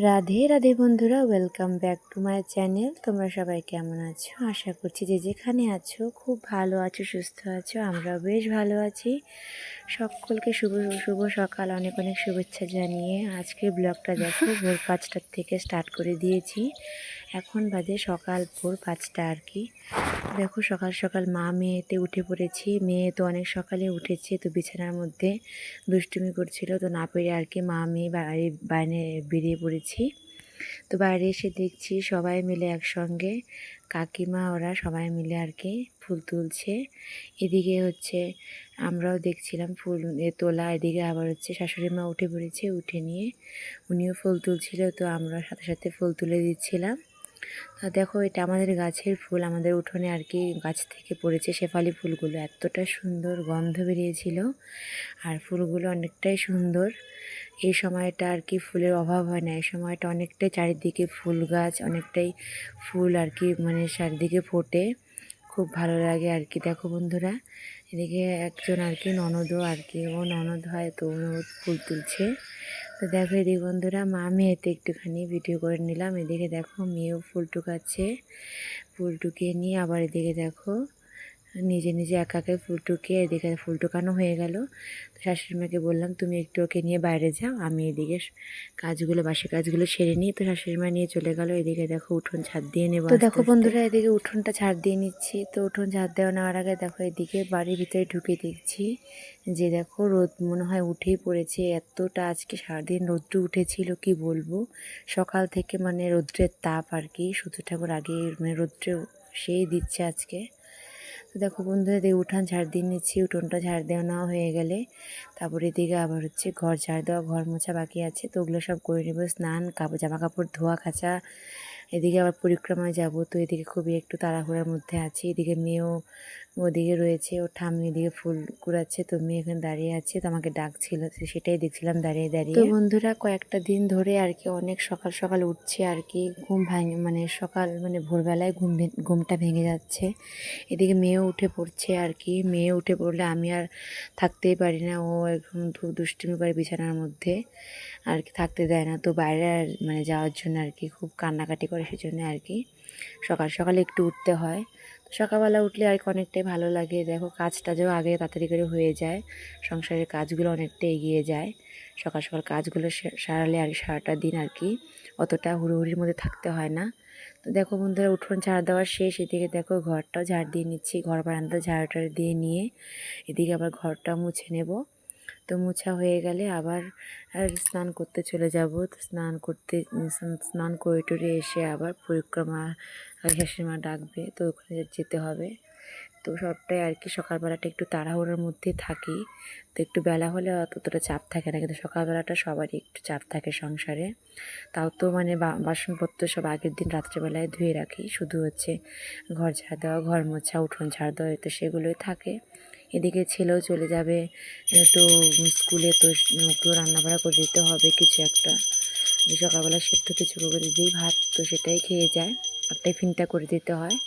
রাধে রাধে বন্ধুরা, welcome back to my channel. তোমরা সবাই কেমন আছো? আশা করছি যে যেখানে আছো খুব ভালো আছো, সুস্থ আছো। আমরাও বেশ ভালো আছি। সকলকে শুভ শুভ সকাল, অনেক অনেক শুভেচ্ছা জানিয়ে আজকের ব্লগটা দেখো ভোর 5টার থেকে স্টার্ট করে দিয়েছি। এখন বাজে সকাল ভোর 5টা আর কি। দেখো সকাল সকাল মা মেয়েতে উঠে পড়েছি। মেয়ে তো অনেক সকালে উঠেছে, তো বিছানার মধ্যে দুষ্টুমি করছিল, তো না পেরে আর কি মা মেয়ে বাইরে বেরিয়ে পড়েছি। তো বাইরে এসে দেখছি সবাই মিলে একসঙ্গে, কাকিমা ওরা সবাই মিলে আর কি ফুল তুলছে। এদিকে হচ্ছে আমরাও দেখছিলাম ফুল তোলা, এদিকে আবার হচ্ছে শাশুড়ি মা উঠে পড়েছে, উঠে নিয়ে উনিও ফুল তুলছিল, তো আমরা সাথে সাথে ফুল তুলে দিচ্ছিলাম। দেখো এটা আমাদের গাছের ফুল, আমাদের উঠোনে আর কি গাছ থেকে পড়েছে শেফালি ফুলগুলো। এতটা সুন্দর গন্ধ বেরিয়েছিল, আর ফুলগুলো অনেকটাই সুন্দর। এই সময়টা আর কি ফুলের অভাব হয় না, এই সময়টা অনেকটাই চারিদিকে ফুল গাছ, অনেকটাই ফুল আর কি মানে চারিদিকে ফোটে, খুব ভালো লাগে আর কি। দেখো বন্ধুরা, এদিকে একজন আর কি ননদও আর কি, ও ননদ হয়, তো ও ফুল তুলছে। তো দেখো এদিকে বন্ধুরা, মা মেয়েতে একটুখানি ভিডিও করে নিলাম। এদিকে দেখো মেয়েও ফুল টুকাচ্ছে, ফুল টুকিয়ে নিয়ে আবার এদিকে দেখো নিজে নিজে একা একাই ফুল টুকিয়ে, এদিকে ফুল টুকানো হয়ে গেল। তো শাশুড়িমাকে বললাম তুমি একটু ওকে নিয়ে বাইরে যাও, আমি এদিকে কাজগুলো বাসি কাজগুলো সেরে নিই। তো শাশুড়িমা নিয়ে চলে গেল। এদিকে দেখো উঠোন ঝাড় দিয়ে নেবো। তো দেখো বন্ধুরা, এদিকে উঠোনটা ঝাড় দিয়ে নিচ্ছি। তো উঠোন ঝাড় দেওয়া নেওয়ার আগে দেখো এদিকে বাড়ির ভিতরে ঢুকে দেখছি যে দেখো রোদ মনে হয় উঠেই পড়েছে। এতটা আজকে সারাদিন রৌদ্র উঠেছিল কি বলবো, সকাল থেকে মানে রৌদ্রের তাপ আর কি। সূর্য ঠাকুর আগে মানে রৌদ্র সেই দিচ্ছে আজকে। তো দেখো বন্ধুরা, এদিকে উঠান ঝাড় দিয়ে নিচ্ছি। উঠোনটা ঝাড় দেওয়া নেওয়া হয়ে গেলে তারপরে এদিকে আবার হচ্ছে ঘর ঝাড় দেওয়া, ঘর মোছা বাকি আছে, তো ওগুলো সব করে নেবো। স্নান, জামা কাপড় ধোয়া কাচা, এদিকে আবার পরিক্রমায় যাব। তো এদিকে খুবই একটু তাড়াহুড়ার মধ্যে আছি। এদিকে মেয়েও ওদিকে রয়েছে, ওর ঠাম্মি এদিকে ফুল কুড়াচ্ছে, তো মেয়ে এখানে দাঁড়িয়ে আছে, তো আমাকে ডাকছিল, তো সেটাই দেখছিলাম দাঁড়িয়ে দাঁড়িয়ে। তো বন্ধুরা, কয়েকটা দিন ধরে আর কি অনেক সকাল সকাল উঠছে আর কি, ঘুম ভাঙে মানে সকাল মানে ভোরবেলায় ঘুমটা ভেঙে যাচ্ছে। এদিকে মেয়েও উঠে পড়ছে আর কি। মেয়ে উঠে পড়লে আমি আর থাকতেই পারি না, ও এখন খুব দুষ্টুমি করে বিছানার মধ্যে আর কি, থাকতে দেয় না। তো বাইরে আর মানে যাওয়ার জন্য আর কি খুব কান্নাকাটি করে, সেজন্য আর কি সকাল সকালে একটু উঠতে হয়। তো সকালবেলা উঠলে আর কি অনেকটাই ভালো লাগে। দেখো কাজটা যেও আগে তাড়াতাড়ি করে হয়ে যায়, সংসারের কাজগুলো অনেকটা এগিয়ে যায়। সকাল সকাল কাজগুলো সারালে আর সারাটা দিন আর কি অতটা হুড়োহুড়ির মধ্যে থাকতে হয় না। তো দেখো বন্ধুরা, উঠোন ঝাড় দেওয়ার শেষ। এদিকে দেখো ঘরটাও ঝাড় দিয়ে নিচ্ছি, ঘর বারান্দা ঝাড় দিয়ে নিয়ে এদিকে আবার ঘরটা মুছে নেব। তো মোছা হয়ে গেলে আবার স্নান করতে চলে যাব। তো স্নান করে টরে এসে আবার পরিক্রমা শাশুড়িমা ডাকবে, তো ওখানে যেতে হবে। তো সবটাই আর কি সকালবেলাটা একটু তাড়াহুড়োর মধ্যে থাকি, তো একটু বেলা হলে অতটা চাপ থাকে না, কিন্তু সকালবেলাটা সবারই একটু চাপ থাকে সংসারে। তাও তো মানে বাসনপত্র সব আগের দিন রাত্রেবেলায় ধুয়ে রাখি, শুধু হচ্ছে ঘর ঝাড় দেওয়া, ঘর মোছা, উঠোন ঝাড় দেওয়া, তো সেগুলোই থাকে। এদিকে ছেলেও চলে যাবে তো স্কুলে, তো ওকেও রান্নাবাড়া করে দিতে হবে কিছু একটা। সকালবেলা সেদ্ধ কিছু করে দিই ভাত, তো সেটাই খেয়ে যায়, আর টিফিনটা করে দিতে হয়।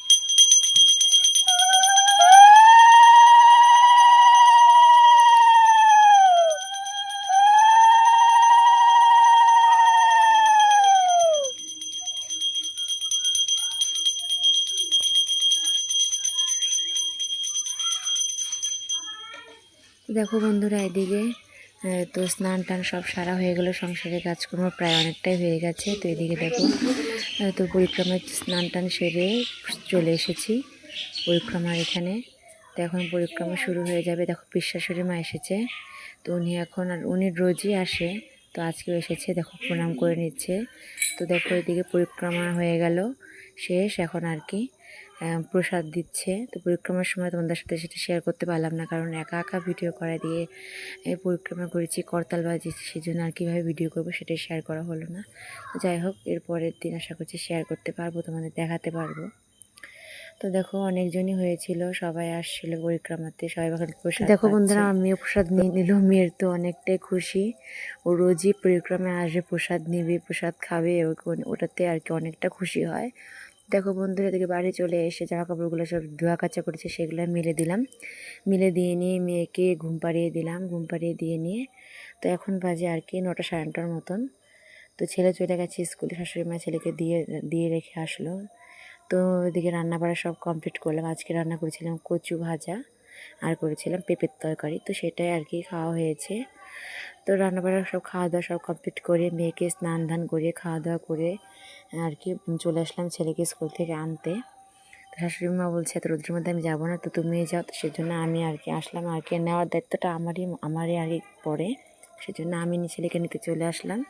দেখো বন্ধুরা, এদিকে তো স্নান টান সব সারা হয়ে গেলো, সংসারের কাজকর্ম প্রায় অনেকটাই হয়ে গেছে। তো এদিকে দেখো তো পরিক্রমার স্নান টান সেরে চলে এসেছি পরিক্রমার এখানে। তো এখন পরিক্রমা শুরু হয়ে যাবে। দেখো পিসশাশুড়ি মা এসেছে, তো উনি রোজই আসে, তো আজকেও এসেছে। দেখো প্রণাম করে নিচ্ছে। তো দেখো এদিকে পরিক্রমা হয়ে গেল শেষ, এখন আর কি প্রসাদ দিচ্ছে। তো পরিক্রমার সময় তোমাদের সাথে সেটা শেয়ার করতে পারলাম না, কারণ একা একা ভিডিও করা দিয়ে পরিক্রমা করেছি, করতাল বাজিয়েছি, সেই জন্য আর কীভাবে ভিডিও করবো সেটাই শেয়ার করা হলো না। তো যাই হোক, এর পরের দিন আশা করছি শেয়ার করতে পারবো, তোমাদের দেখাতে পারবো। তো দেখো অনেকজনই হয়েছিল, সবাই আসছিল পরিক্রমাতে, সবাই ওখানে প্রসাদ। দেখো বন্ধুরা, আমার মেয়ে প্রসাদ নিয়ে নিল। মেয়ের তো অনেকটাই খুশি, ও রোজই পরিক্রমায় আসবে, প্রসাদ নিবে, প্রসাদ খাবে, ওটাতে আর কি অনেকটা খুশি হয়। দেখো বন্ধুরা, এদিকে বাড়ি চলে এসে জামা কাপড়গুলো সব ধোয়া কাচা করেছে, সেগুলো মেলে দিলাম। মেলে দিয়ে নিয়ে মেয়েকে ঘুম পাড়িয়ে দিলাম, ঘুম পাড়িয়ে দিয়ে নিয়ে তো এখন বাজে আর কি 9টা সাড়ে 9টার মতন। তো ছেলে চলে গেছে স্কুলে, শাশুড়ি মা ছেলেকে দিয়ে দিয়ে রেখে আসলো। তো ওইদিকে রান্না বাড়া সব কমপ্লিট করলাম। আজকে রান্না করেছিলাম কচু ভাজা আর করেছিলাম পেঁপের তরকারি, তো সেটাই আর কি খাওয়া হয়েছে। তো রান্নাবাড়া সব খাওয়া দাওয়া সব কমপ্লিট করে মেয়েকে স্নান ধান করে খাওয়া দাওয়া করে আর কি চলে আসলাম ছেলেকে স্কুল থেকে আনতে। তো শাশুড়ি মা বলছে এত রোদ্রের মধ্যে আমি যাবো না, তো তুমি যাও। তো সেজন্য আমি আর কি আসলাম, আর কি নেওয়ার দায়িত্বটা আমারই আর কি পড়ে, সেজন্য আমি ছেলেকে নিতে চলে আসলাম।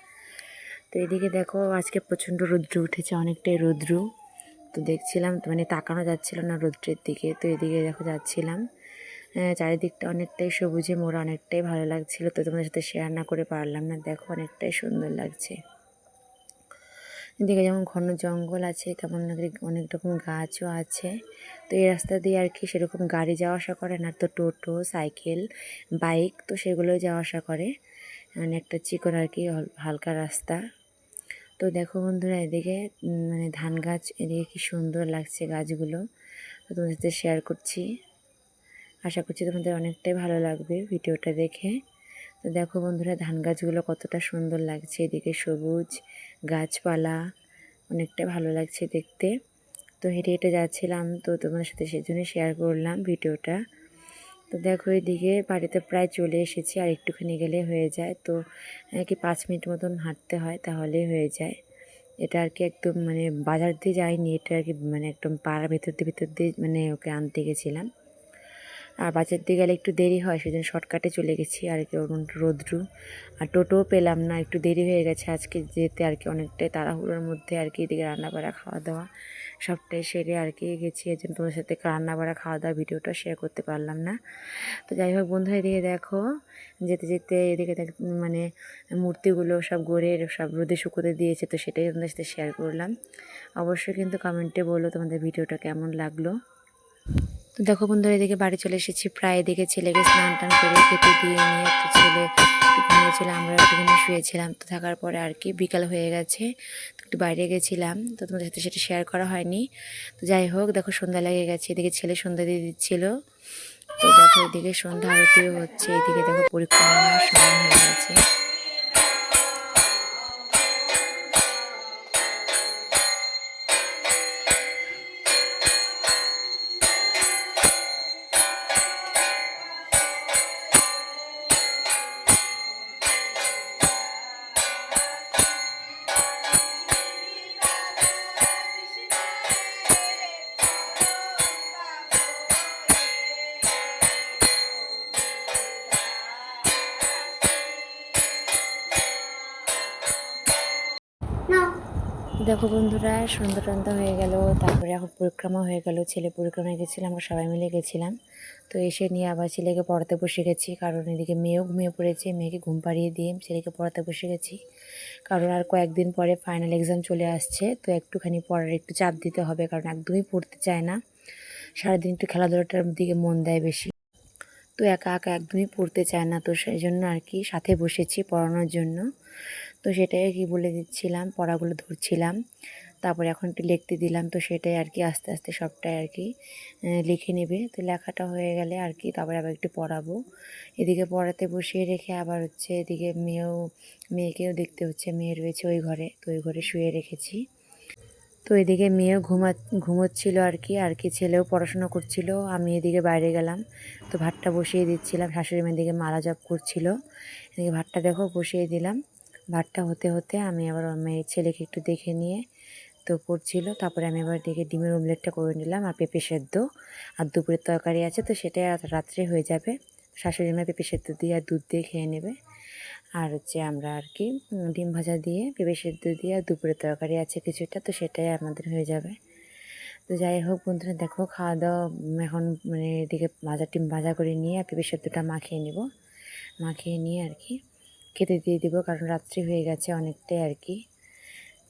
তো এদিকে দেখো আজকে প্রচণ্ড রৌদ্র উঠেছে, অনেকটাই রৌদ্র। তো দেখছিলাম, তো মানে তাকানো যাচ্ছিল না রৌদ্রের দিকে। তো এদিকে দেখো যাচ্ছিলাম, চারিদিকটা অনেকটাই সবুজে মোড়া, অনেকটাই ভালো লাগছিল। তো তোমাদের সাথে শেয়ার না করে পারলাম না। দেখো অনেকটাই সুন্দর লাগছে। এদিকে যেমন ঘন জঙ্গল আছে, তেমন অনেক রকম গাছও আছে। তো এই রাস্তা দিয়ে আর কি সেরকম গাড়ি যাওয়া আসা করে না, তো টোটো সাইকেল বাইক তো সেগুলোই যাওয়া আসা করে। মানে একটা চিকন আর কি হালকা রাস্তা। তো দেখো বন্ধুরা এদিকে মানে ধান গাছ, এদিকে কি সুন্দর লাগছে গাছগুলো। তো তোমাদের সাথে শেয়ার করছি, আশা করছি তোমাদের অনেকটাই ভালো লাগবে ভিডিওটা দেখে। তো দেখো বন্ধুরা ধান গাছগুলো কতটা সুন্দর লাগছে, এদিকে সবুজ গাছপালা, অনেকটাই ভালো লাগছে দেখতে। তো হেঁটে হেঁটে যাচ্ছিলাম, তো তোমাদের সাথে সেজন্য শেয়ার করলাম ভিডিওটা। তো দেখো এদিকে বাড়িতে প্রায় চলে এসেছি, আর একটুখানি গেলে হয়ে যায়। তো কি 5 মিনিট মতন হাঁটতে হয়, তাহলেই হয়ে যায়। এটা আর কি একদম মানে বাজার দিয়ে যাইনি, এটা আর কি মানে একদম পাড়ার ভিতর দিয়ে মানে ওকে আনতে গেছিলাম। আর বাজার দিয়ে গেলে একটু দেরি হয়, সেজন্য শর্টকাটে চলে গেছি। আর কি রোদ্রু, আর টোটোও পেলাম না, একটু দেরি হয়ে গেছে আজকে যেতে আর কি, অনেকটাই তাড়াহুড়োর মধ্যে আর কি এদিকে রান্নাবাড়া খাওয়া দাওয়া সবটাই সেরে আর কি গেছি। এর জন্য তোমাদের সাথে রান্নাবাড়া খাওয়া দাওয়া ভিডিওটা শেয়ার করতে পারলাম না। তো যাই হোক বন্ধুরা এদিকে দেখো যেতে যেতে এদিকে মানে মূর্তিগুলো সব গড়ে সব রোদে শুকোতে দিয়েছে, তো সেটাই তোমাদের সাথে শেয়ার করলাম। অবশ্যই কিন্তু কমেন্টে বলো তোমাদের ভিডিওটা কেমন লাগলো। তো দেখো বন্ধুরা এদিকে বাড়ি চলে এসেছি প্রায়, এদিকে ছেলেকে স্নান টান করে খেতে দিয়ে নিয়ে, তো ছেলে একটু ঘুমিয়েছিল, আমরা একটুখানি শুয়েছিলাম। তো থাকার পরে আর কি বিকাল হয়ে গেছে, তো একটু বাইরে গেছিলাম, তো তোমাদের সাথে সেটা শেয়ার করা হয়নি। তো যাই হোক দেখো সন্ধ্যা লেগে গেছে, এদিকে ছেলে সন্ধ্যা দিয়ে দিচ্ছিল। তো দেখো এদিকে সন্ধ্যা আরতিও হচ্ছে, এদিকে দেখো পরিক্রমার সময় হয়ে গেছে। দেখো বন্ধুরা সন্ধ্যা টন্ধা হয়ে গেল, তারপরে এখন পরিক্রমা হয়ে গেল, ছেলে পরিক্রমায় গেছিলাম, আমরা সবাই মিলে গেছিলাম। তো এসে নিয়ে আবার ছেলেকে পড়াতে বসে গেছি, কারণ এদিকে মেয়েও ঘুমিয়ে পড়েছে, মেয়েকে ঘুম পাড়িয়ে দিয়ে ছেলেকে পড়াতে বসে গেছি। কারণ আর কয়েকদিন পরে ফাইনাল এক্সাম চলে আসছে, তো একটুখানি পড়ার একটু চাপ দিতে হবে, কারণ একদমই পড়তে চায় না, সারাদিন একটু খেলাধুলাটার দিকে মন দেয় বেশি। তো একা একা একদমই পড়তে চায় না, তো সেই জন্য আর কি সাথে বসেছি পড়ানোর জন্য। তো সেটাই আর কি বলে দিচ্ছিলাম, পড়াগুলো ধরছিলাম, তারপরে এখন একটু লিখতে দিলাম। তো সেটাই আর কি আস্তে আস্তে সবটাই আর কি লিখে নেবে। তো লেখাটা হয়ে গেলে আর কি তারপরে আবার একটু পড়াবো। এদিকে পড়াতে বসিয়ে রেখে আবার হচ্ছে এদিকে মেয়েকেও দেখতে হচ্ছে, মেয়ে রয়েছে ওই ঘরে, তো ওই ঘরে শুয়ে রেখেছি। তো এদিকে মেয়েও ঘুমোচ্ছিল আর কি ছেলেও পড়াশোনা করছিল, আমি এদিকে বাইরে গেলাম। তো ভাতটা বসিয়ে দিচ্ছিলাম, শাশুড়ি মেয়ের দিকে মালা জপ করছিল, এদিকে ভাতটা দেখো বসিয়ে দিলাম। ভাতটা হতে হতে আমি আবার মেয়ের ছেলেকে একটু দেখে নিয়ে তো পড়ছিল, তারপরে আমি আবার দেখে ডিমের অমলেটটা করে নিলাম, আর পেঁপে সেদ্ধ, আর দুপুরের তরকারি আছে, তো সেটাই রাত্রে হয়ে যাবে। শাশুড়ি মেয়ে পেঁপে সেদ্ধ দিয়ে আর দুধ দিয়ে খেয়ে নেবে। আর হচ্ছে আমরা আর কি ডিম ভাজা দিয়ে পেঁপে সেদ্ধ দিয়ে আর দুপুরের তরকারি আছে কিছুটা, তো সেটাই আমাদের হয়ে যাবে। তো যাই হোক বন্ধুরা দেখো খাওয়া দাওয়া এখন মানে এদিকে ডিম ভাজা করে নিয়ে আর পেঁপে সেদ্ধটা মাখিয়ে নেব, মাখিয়ে নিয়ে আর কি খেতে দিয়ে দেবো, কারণ রাত্রি হয়ে গেছে অনেকটাই আর কি।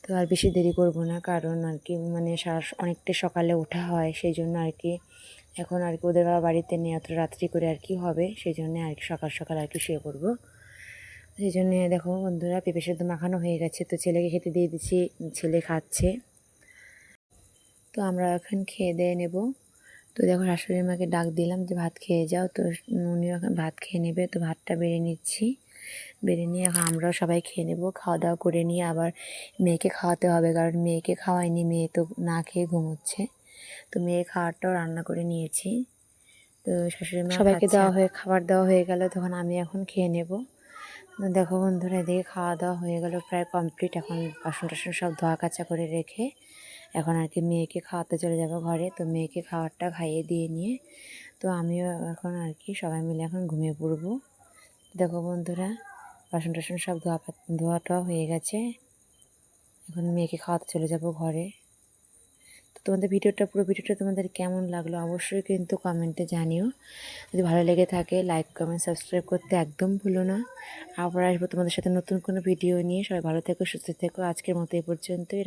তো আর বেশি দেরি করব না, কারণ আর কি মানে অনেকটাই সকালে ওঠা হয়, সেই জন্য আর কি এখন আর কি ওদের বাবা বাড়িতে নেই, অত রাত্রি করে আর কি হবে, সেই জন্য আর কি সকাল সকাল আর কি শুয়ে পড়বো। সেই জন্যে দেখো বন্ধুরা পেঁপে সেদ্ধ মাখানো হয়ে গেছে, তো ছেলেকে খেতে দিয়ে দিচ্ছি, ছেলে খাচ্ছে। তো আমরা এখন খেয়ে দিয়ে নেব। তো দেখো শাশুড়ি মাকে ডাক দিলাম যে ভাত খেয়ে যাও, তো উনিও এখন ভাত খেয়ে নেবে, তো ভাতটা বেড়ে নিচ্ছি। বেড়ে নিয়ে এখন আমরাও সবাই খেয়ে নেবো। খাওয়া দাওয়া করে নিয়ে আবার মেয়েকে খাওয়াতে হবে, কারণ মেয়েকে খাওয়াইনি, মেয়ে তো না খেয়ে ঘুমোচ্ছে। তো মেয়ের খাবারটাও রান্না করে নিয়েছি। তো শাশুড়ি মা সবাইকে খাবার দেওয়া হয়ে গেল, তখন আমি এখন খেয়ে নেব। দেখো বন্ধুরা, এদিকে খাওয়া দাওয়া হয়ে গেল, প্রায় কমপ্লিট। এখন বাসন টাসন সব ধোয়া কাচা করে রেখে এখন আর কি মেয়েকে খাওয়াতে চলে যাব ঘরে। তো মেয়েকে খাবারটা খাইয়ে দিয়ে নিয়ে তো আমিও এখন আর কি সবাই মিলে এখন ঘুমিয়ে পড়বো। দেখো বন্ধুরা, বাসন টাসন সব ধোয়াটা হয়ে গেছে, এখন মেয়েকে খাওয়াতে চলে যাব ঘরে। তো তোমাদের পুরো ভিডিওটা তোমাদের কেমন লাগলো অবশ্যই কিন্তু কমেন্টে জানিও। যদি ভালো লেগে থাকে লাইক কমেন্ট সাবস্ক্রাইব করতে একদম ভুলো না। আবার আসবো তোমাদের সাথে নতুন কোনো ভিডিও নিয়ে। সবাই ভালো থেকো, সুস্থ থেকো। আজকের মতো এই পর্যন্তই।